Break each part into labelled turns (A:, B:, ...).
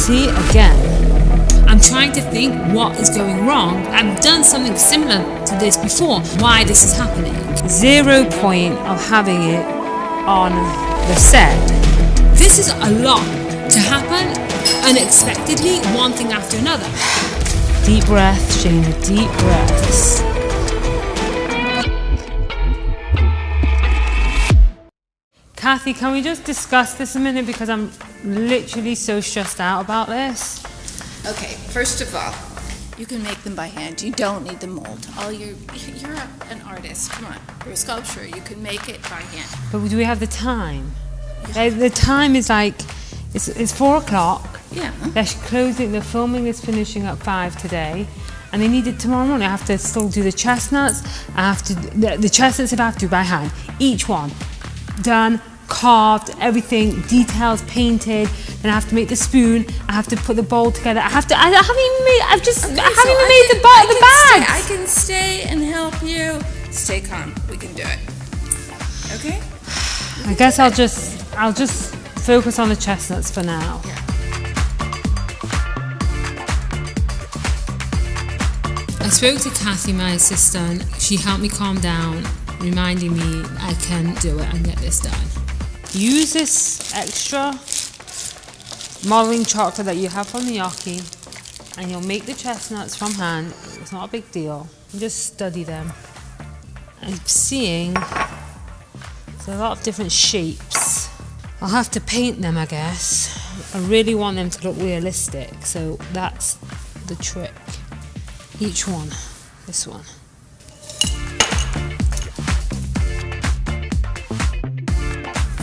A: See, again, I'm trying to think what is going wrong. I've done something similar to this before. Why this is happening? 0 point of having it on the set. This is a lot to happen unexpectedly, one thing after another. Deep breath, Shaina, deep breaths. Kathy, can we just discuss this a minute, because I'm literally so stressed out about this.
B: Okay, first of all, you can make them by hand. You don't need the mold. You're an artist. Come on, you're a sculptor. You can make it by hand.
A: But do we have the time? The time is like, it's 4 o'clock.
B: Yeah.
A: They're closing, the filming is finishing at 5 today. And they need it tomorrow morning. I have to still do the chestnuts. The chestnuts I have to do by hand. Each one. Done, carved, everything, details painted. Then I have to make the spoon. I have to put the bowl together. I haven't even made the bag.
B: I can stay and help you. Stay calm. We can do it. Okay?
A: I guess I'll just focus on the chestnuts for now.
B: Yeah.
A: I spoke to Kathy, my assistant. She helped me calm down, reminding me I can do it and get this done. Use this extra modeling chocolate that you have from the gnocchi, and you'll make the chestnuts from hand. It's not a big deal. You just study them. I'm seeing there's a lot of different shapes. I'll have to paint them, I guess. I really want them to look realistic, so that's the trick. Each one, this one.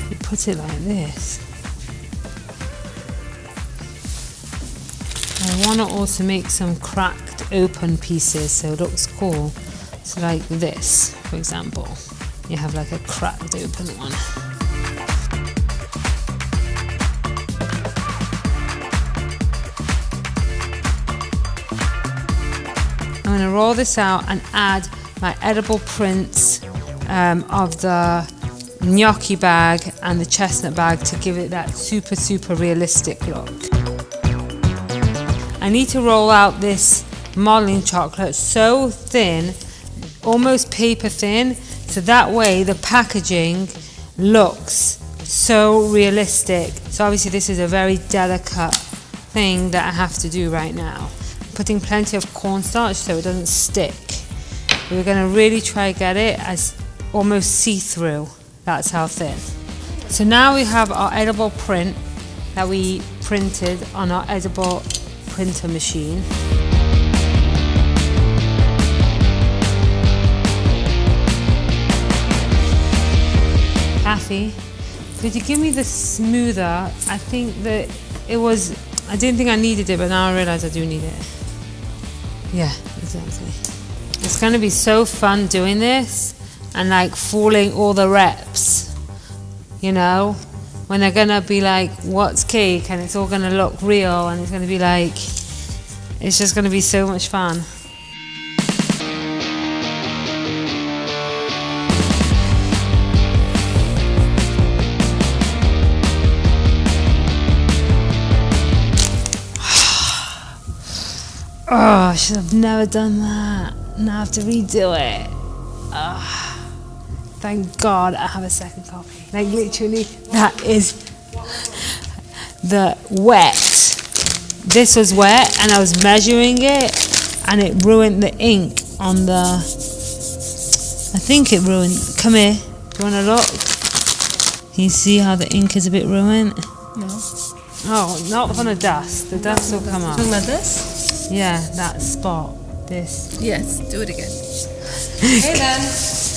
A: You put it like this. I want to also make some cracked open pieces so it looks cool. So like this, for example. You have like a cracked open one. I'm going to roll this out and add my edible prints of the gnocchi bag and the chestnut bag to give it that super, super realistic look. I need to roll out this modeling chocolate so thin, almost paper thin, so that way the packaging looks so realistic. So obviously this is a very delicate thing that I have to do right now. Putting plenty of cornstarch so it doesn't stick. We're going to really try to get it as almost see-through. That's how thin. So now we have our edible print that we printed on our edible printer machine. Kathy, could you give me the smoother? I think that I didn't think I needed it, but now I realize I do need it. Yeah, exactly. It's going to be so fun doing this and like fooling all the reps, you know, when they're going to be like, what's cake? And it's all going to look real, and it's going to be like, it's just going to be so much fun. Oh, I should have never done that. Now I have to redo it. Thank God I have a second copy. Like literally, that is the wet. This was wet and I was measuring it and it ruined the ink on the... I think it ruined... Come here. Do you want to look? Can you see how the ink is a bit ruined?
B: No.
A: Oh, not from the dust. The dust will come off.
B: Talking about this?
A: Yeah, that spot. This.
B: Yes, do it again.
A: Hey then.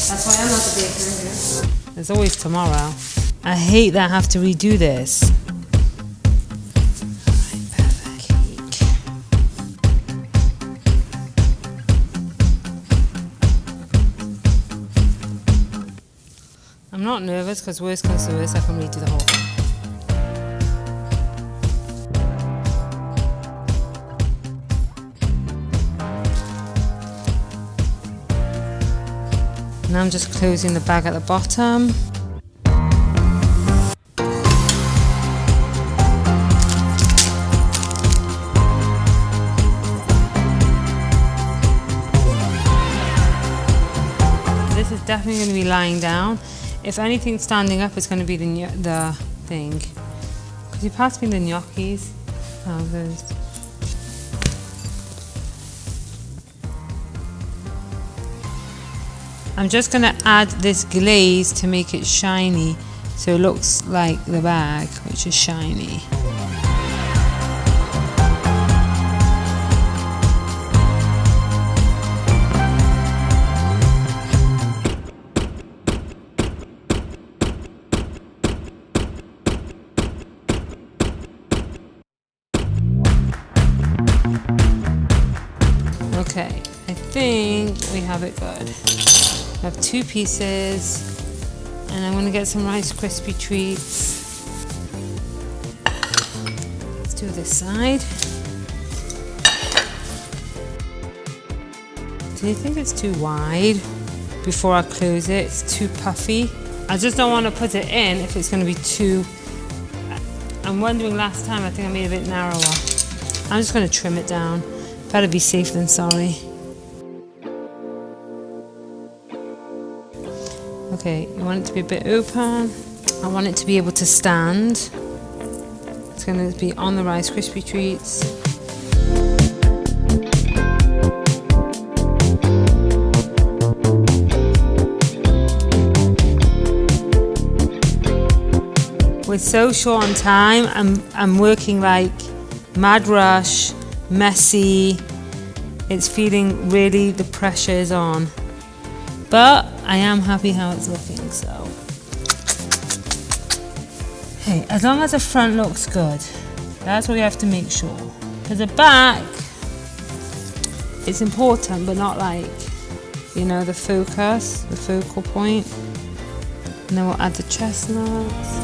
A: That's why I'm not the baker here. There's always tomorrow. I hate that I have to redo this. Cake. I'm not nervous because worst comes to worst, I can redo the whole thing. Now I'm just closing the bag at the bottom. definitely going to be lying down. If anything's standing up, it's going to be the thing. Could you pass me the gnocchis? Oh, those. I'm just going to add this glaze to make it shiny, so it looks like the bag, which is shiny. Okay, I think we have it good. I have 2 pieces, and I'm going to get some Rice Krispie treats. Let's do this side. Do you think it's too wide? Before I close it, it's too puffy. I just don't want to put it in if it's going to be too... I'm wondering last time, I think I made it a bit narrower. I'm just going to trim it down. Better be safe than sorry. Okay, you want it to be a bit open. I want it to be able to stand. It's going to be on the Rice Krispie treats. We're so short on time. I'm working like mad rush, messy. It's feeling really, the pressure is on. But I am happy how it's looking, so. Hey, as long as the front looks good, that's what we have to make sure. Because the back, it's important, but not like, you know, the focus, the focal point. And then we'll add the chestnuts.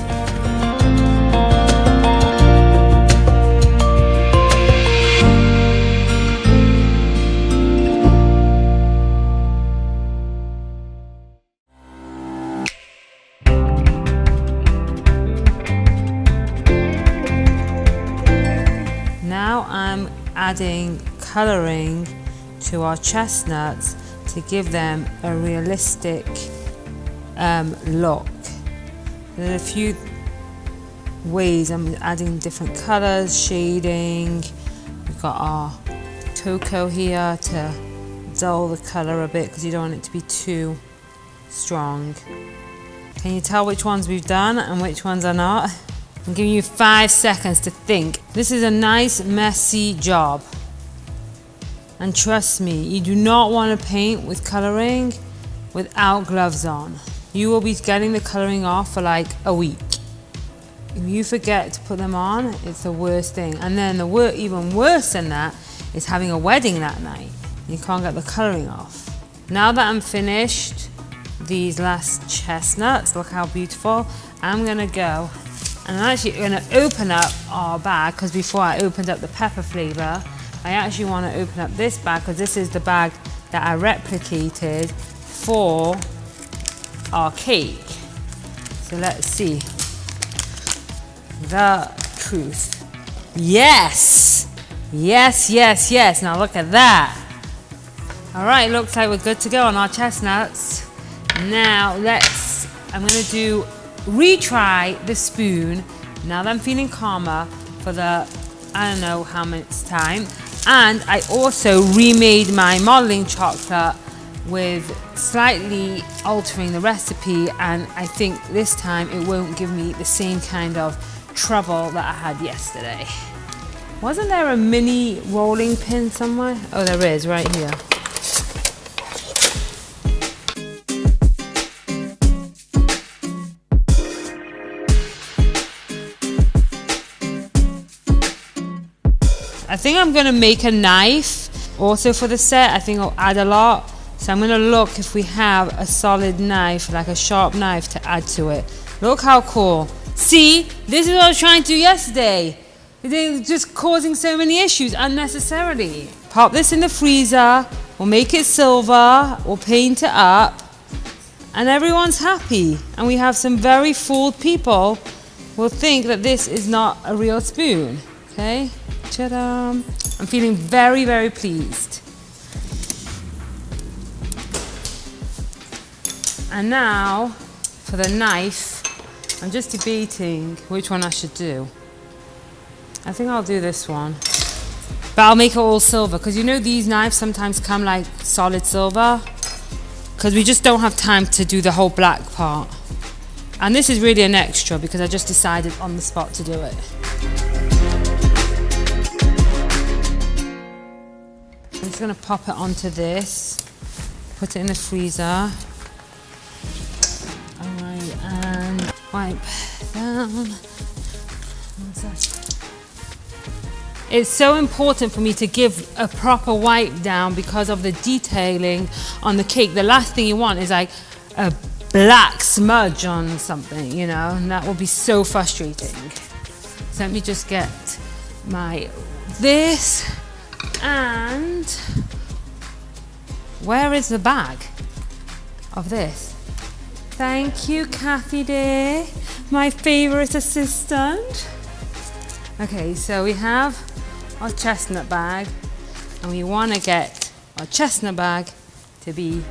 A: Now I'm adding colouring to our chestnuts to give them a realistic look. There are a few ways I'm adding different colours, shading. We've got our cocoa here to dull the colour a bit because you don't want it to be too strong. Can you tell which ones we've done and which ones are not? I'm giving you 5 seconds to think. This is a nice, messy job. And trust me, you do not want to paint with colouring without gloves on. You will be getting the colouring off for like a week. If you forget to put them on, it's the worst thing. And then even worse than that is having a wedding that night. You can't get the colouring off. Now that I'm finished these last chestnuts, look how beautiful, I'm gonna go and I'm actually gonna open up our bag, because before I opened up the pepper flavour, I actually want to open up this bag because this is the bag that I replicated for our cake. So let's see. The truth. Yes! Yes, yes, yes. Now look at that. Alright, looks like we're good to go on our chestnuts. Now I'm going to retry the spoon now that I'm feeling calmer for the, I don't know how much time. And I also remade my modeling chocolate with slightly altering the recipe, and I think this time it won't give me the same kind of trouble that I had yesterday. Wasn't there a mini rolling pin somewhere? Oh, there is, right here. I think I'm gonna make a knife also for the set. I think I'll add a lot. So I'm gonna look if we have a solid knife, like a sharp knife to add to it. Look how cool. See, this is what I was trying to do yesterday. They're just causing so many issues unnecessarily. Pop this in the freezer, we'll make it silver, we'll paint it up, and everyone's happy. And we have some very fooled people will think that this is not a real spoon, okay? Ta-da! I'm feeling very, very pleased. And now for the knife, I'm just debating which one I should do. I think I'll do this one. But I'll make it all silver, because you know these knives sometimes come like solid silver, because we just don't have time to do the whole black part. And this is really an extra because I just decided on the spot to do it. I'm just going to pop it onto this, put it in the freezer. Alright, and wipe down. It's so important for me to give a proper wipe down because of the detailing on the cake. The last thing you want is like a black smudge on something, you know, and that will be so frustrating. So let me just get this, and where is the bag of this? Thank you, Kathy dear, my favorite assistant. Okay, so we have our chestnut bag, and we want to get our chestnut bag to be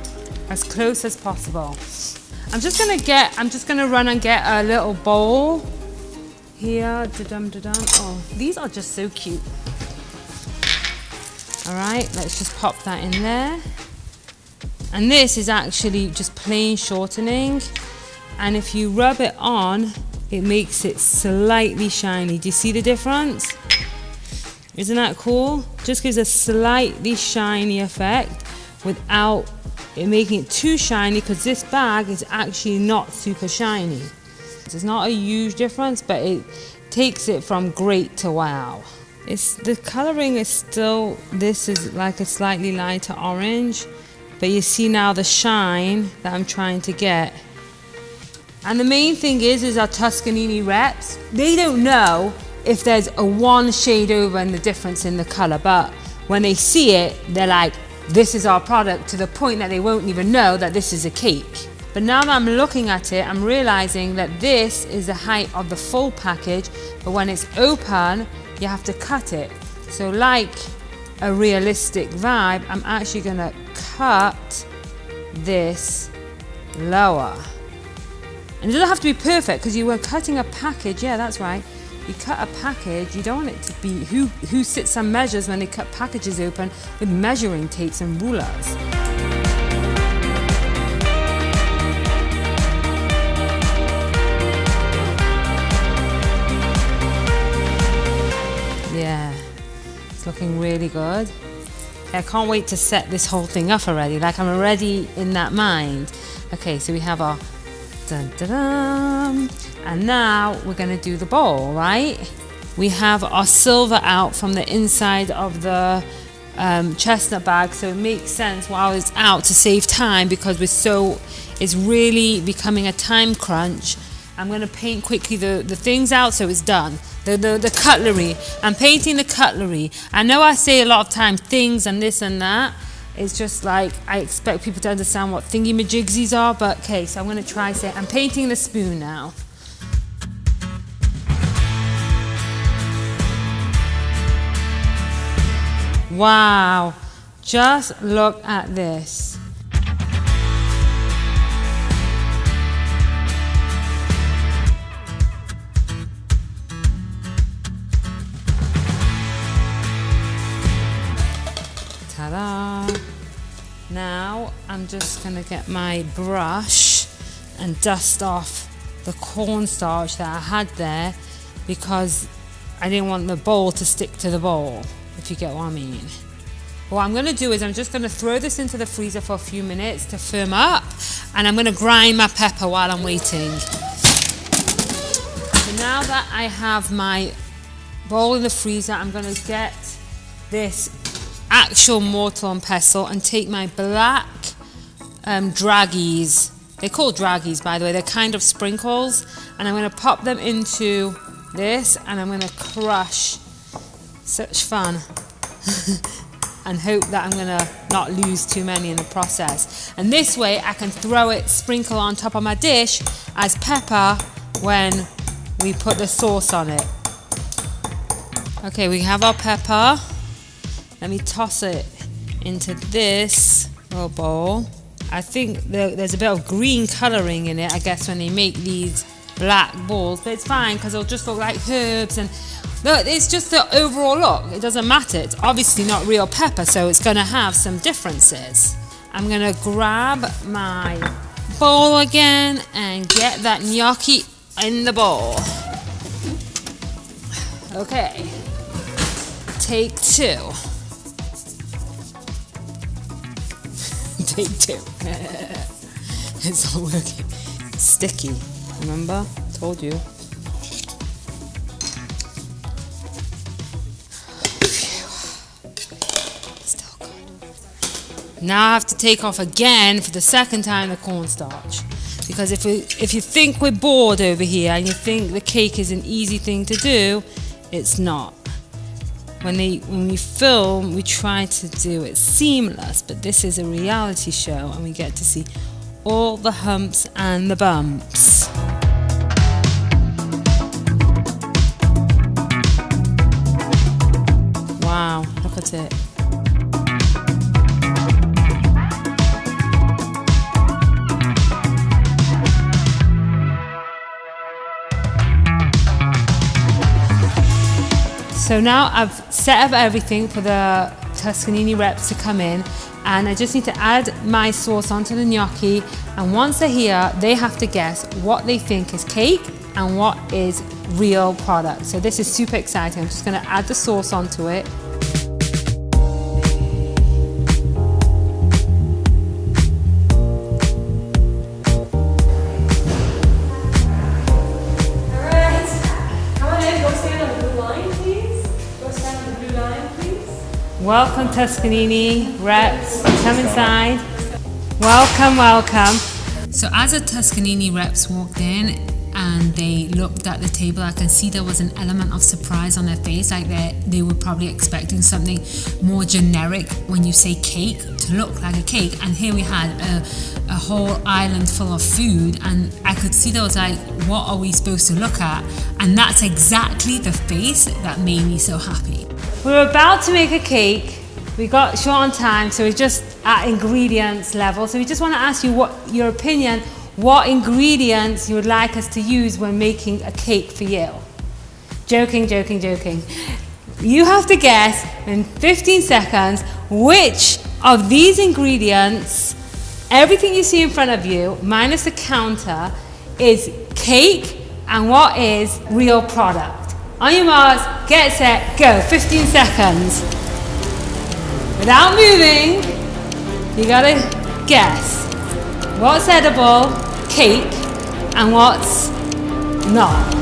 A: as close as possible. I'm just gonna run and get a little bowl here. Oh, these are just so cute. All right, let's just pop that in there. And this is actually just plain shortening, and if you rub it on, it makes it slightly shiny. Do you see the difference? Isn't that cool? Just gives a slightly shiny effect without it making it too shiny, because this bag is actually not super shiny. It's not a huge difference, but it takes it from great to wow. The coloring is still, this is like a slightly lighter orange, but you see now the shine that I'm trying to get. And the main thing is our Tuscanini reps, they don't know if there's a one shade over and the difference in the color, but when they see it, they're like, this is our product, to the point that they won't even know that this is a cake. But now that I'm looking at it, I'm realizing that this is the height of the full package, but when it's open, you have to cut it. So like a realistic vibe, I'm actually gonna cut this lower. And it doesn't have to be perfect, because you were cutting a package, yeah, that's right. You cut a package, you don't want it to be, who sits and measures when they cut packages open with measuring tapes and rulers? Yeah, it's looking really good. I can't wait to set this whole thing up already, like I'm already in that mind. Okay, so we have our dun, dun, dun. And now we're going to do the bowl, right? We have our silver out from the inside of the chestnut bag, so it makes sense while it's out to save time, because it's really becoming a time crunch. I'm going to paint quickly the things out so it's done. The cutlery. I'm painting the cutlery. I know I say a lot of times things and this and that. It's just like I expect people to understand what thingy-majigsies are, but okay, so I'm going to try say I'm painting the spoon now. Wow, just look at this. Ta-da! Now I'm just gonna get my brush and dust off the cornstarch that I had there, because I didn't want the bowl to stick to the bowl, if you get what I mean. What I'm going to do is I'm just going to throw this into the freezer for a few minutes to firm up, and I'm going to grind my pepper while I'm waiting. So now that I have my bowl in the freezer, I'm going to get this actual mortar and pestle and take my black draggies. They're called draggies, by the way. They're kind of sprinkles, and I'm going to pop them into this, and I'm going to crush. Such fun. And hope that I'm going to not lose too many in the process. And this way I can throw it, sprinkle on top of my dish as pepper when we put the sauce on it. Okay, we have our pepper. Let me toss it into this little bowl. I think there's a bit of green colouring in it, I guess, when they make these black balls, but it's fine because it'll just look like herbs, and look, it's just the overall look. It doesn't matter. It's obviously not real pepper, so it's going to have some differences. I'm going to grab my bowl again and get that gnocchi in the bowl. Okay, take 2. Take 2. It's not working. It's sticky. Remember? Told you. Still good. Now I have to take off again for the second time the cornstarch. Because if you think we're bored over here and you think the cake is an easy thing to do, it's not. When we film, we try to do it seamless, but this is a reality show and we get to see all the humps and the bumps. Wow, look at it. So now I've set up everything for the Toscanini reps to come in, and I just need to add my sauce onto the gnocchi, and once they're here, they have to guess what they think is cake and what is real product. So this is super exciting. I'm just going to add the sauce onto it. Welcome, Toscanini reps. Come inside. Welcome, welcome. So as the Toscanini reps walked in and they looked at the table, I can see there was an element of surprise on their face, like they were probably expecting something more generic when you say cake to look like a cake. And here we had a whole island full of food, and I could see there was like, what are we supposed to look at? And that's exactly the face that made me so happy. We're about to make a cake. We got short on time, so we're just at ingredients level. So we just want to ask you what your opinion, what ingredients you would like us to use when making a cake for you. Joking, joking, joking. You have to guess in 15 seconds which of these ingredients, everything you see in front of you, minus the counter, is cake and what is real product. On your marks, get set, go. 15 seconds. Without moving, you gotta guess what's edible, cake, and what's not.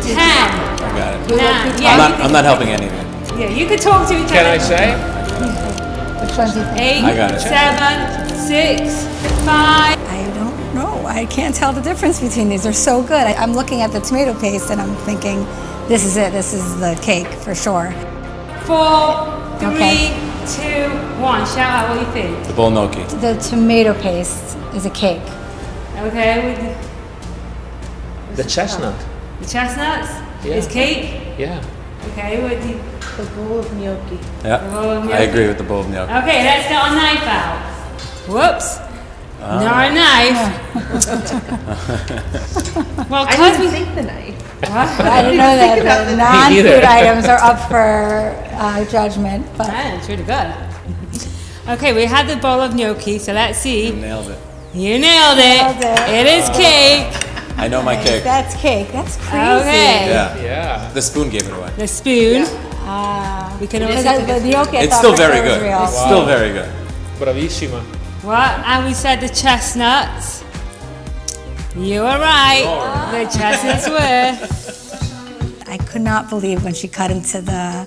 A: 10.
C: I got it.
A: 9. Yeah,
C: I'm not helping anything.
A: Yeah, you could talk to each other.
D: Can I say?
E: Which one do you think?
A: 8,
C: I got it.
A: 7, 6, 5.
E: I don't know. I can't tell the difference between these. They're so good. I'm looking at the tomato paste and I'm thinking, this is it. This is the cake for sure.
A: 4, 3,
E: Okay.
A: 2, 1. Shout out what you think.
C: The bull gnocchi.
E: The tomato paste is a cake.
A: Okay,
D: The chestnut.
A: the chestnuts
D: Yeah.
A: is cake.
D: Yeah.
A: Okay, what do you...
F: The bowl of gnocchi.
C: Yeah,
A: bowl of
C: I
A: gnocchi.
C: agree with the bull gnocchi.
A: Okay, let's get our knife out. Whoops. Not a knife. Well,
F: I
A: because
F: didn't
A: we...
F: think the knife.
A: What?
E: I didn't know that the non-food
D: neither.
E: items are up for judgment, but
A: Yeah, it's really good. Okay, we had the bowl of gnocchi, so let's see.
C: Nailed it.
A: You nailed it.
E: Nailed it.
A: It is cake.
C: I know my cake.
E: that's cake. That's crazy.
A: Okay.
C: Yeah.
D: Yeah.
C: The spoon gave it away.
A: The spoon.
E: Ah.
A: We can
E: Because
A: also...
E: the gnocchi I
C: It's
E: thought
C: still
E: for
C: very
E: sure was
C: good.
E: real.
C: It's still very good.
D: Bravissima.
A: What? And we said the chestnuts. You were right. The chestnuts were.
E: I could not believe when she cut into the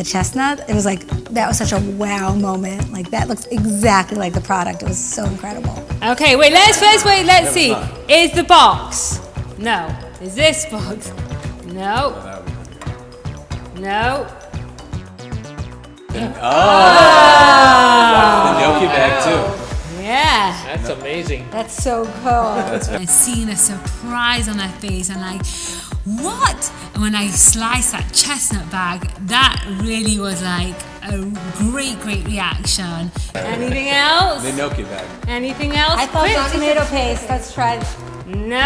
E: chestnut. It was like, that was such a wow moment. Like, that looks exactly like the product. It was so incredible.
A: Okay, wait, let's see. Is the box? No. Is this box? No. No.
C: The gnocchi bag too.
A: Yeah.
D: That's amazing.
E: That's so cool.
A: I seen a surprise on her face and like, what? And when I sliced that chestnut bag, that really was like, a great reaction. Anything else?
C: The gnocchi bag.
A: Anything else?
E: I thought
A: Quick.
E: it was tomato paste. Let's try.
A: No.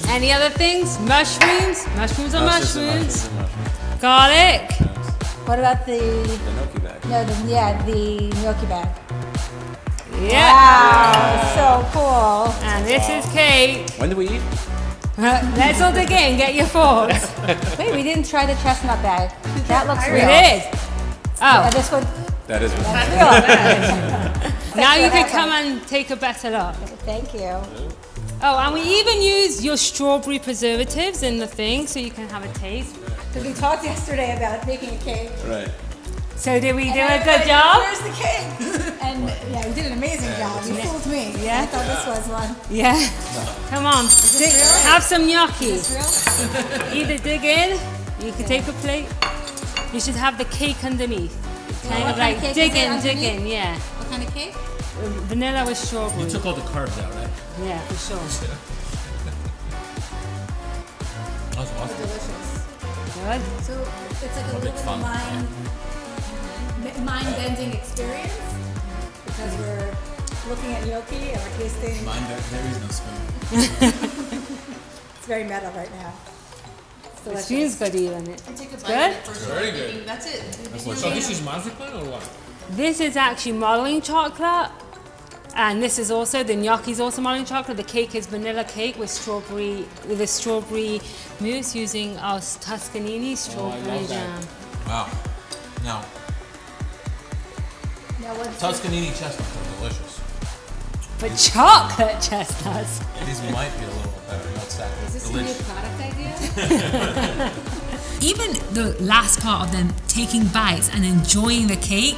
A: Any other things? Mushrooms? Mushrooms are
C: No, it's just the
A: mushrooms.
C: mushrooms.
A: Garlic.
E: What about the
C: The gnocchi bag.
E: no? The gnocchi bag.
A: Yeah.
E: Wow, so cool.
A: And this is cake.
C: When do we eat?
A: Let's all dig in. Get your forks.
E: Wait, we didn't try the chestnut bag. That looks
A: We
E: real.
A: did.
E: Yeah,
A: Oh,
E: this one.
C: That is what
E: That's real.
A: now you can
E: what
A: come and take a better look.
E: Thank you.
A: Oh, and we even use your strawberry preservatives in the thing so you can have a taste.
E: Because we talked yesterday about making a cake.
C: Right.
A: So did we do
E: And I
A: a
E: was
A: good
E: like,
A: job?
E: Where's the cake? And yeah, we did an amazing job. You fooled me.
A: Yeah.
E: I thought this was one.
A: Yeah. Come on. Have some gnocchi.
E: Is this real?
A: Either dig in, you can take a plate. You should have the cake underneath. Kind
E: what
A: of
E: kind
A: like
E: of cake
A: dig
E: is it
A: in, dig
E: underneath?
A: in, yeah.
E: What kind of cake?
A: Vanilla with strawberry.
F: You took all the carbs out, right?
A: Yeah, for sure.
F: That's awesome.
E: Delicious.
A: Good.
E: So it's like a little bit of mind-bending experience because we're looking at gnocchi and we're tasting.
F: Mine, there is no spoon.
E: It's very meta right now. It's
A: It
E: delicious.
A: seems good even. It.
B: Take a bite
A: Good?
B: of it first.
F: Very good.
B: That's it.
F: So this is marzipan or what?
A: This is actually modeling chocolate. And this is also, the gnocchi is also modeling chocolate. The cake is vanilla cake with a strawberry mousse using our Tuscanini strawberry
F: love that.
A: jam.
F: Wow. Now,
E: Now what's
F: Tuscanini chestnuts are delicious.
A: But chocolate chestnuts.
F: These might be a little better. That's that.
E: Is this a new product idea?
A: Even the last part of them taking bites and enjoying the cake,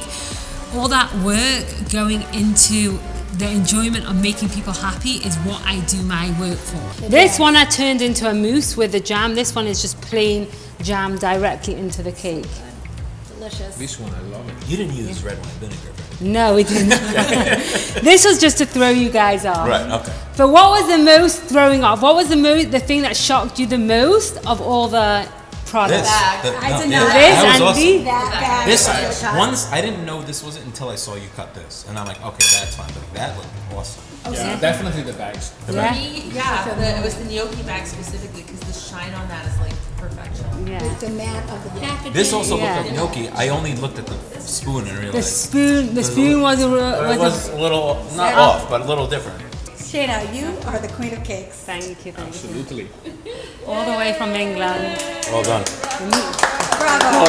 A: all that work going into the enjoyment of making people happy is what I do my work for. This one I turned into a mousse with the jam. This one is just plain jam directly into the cake.
E: Delicious.
F: This one, I love it. You didn't use red wine vinegar, right?
A: No, we didn't. This was just to throw you guys off.
C: Right, okay.
A: But what was the most throwing off? What was the thing that shocked you the most of all the products?
E: I did not.
A: This
F: that was
A: and
F: awesome.
A: these?
E: That bag.
F: This
E: was really
F: once I didn't know this was it until I saw you cut this, and I'm like, okay, that's fine. But that looked awesome.
D: Yeah, definitely the bags.
A: Yeah.
G: It was the gnocchi bag specifically because the shine on that is like perfection.
A: Yeah.
E: the mat of the packaging.
F: This also
A: Yeah.
F: looked like gnocchi. I only looked at the spoon and
A: The
F: realized
A: spoon was
F: it was a little not off, but a little different.
E: Shaina, you are the queen of cakes.
A: Thank you, thank you.
D: Absolutely.
A: All the way from England.
F: Well done.
E: Bravo.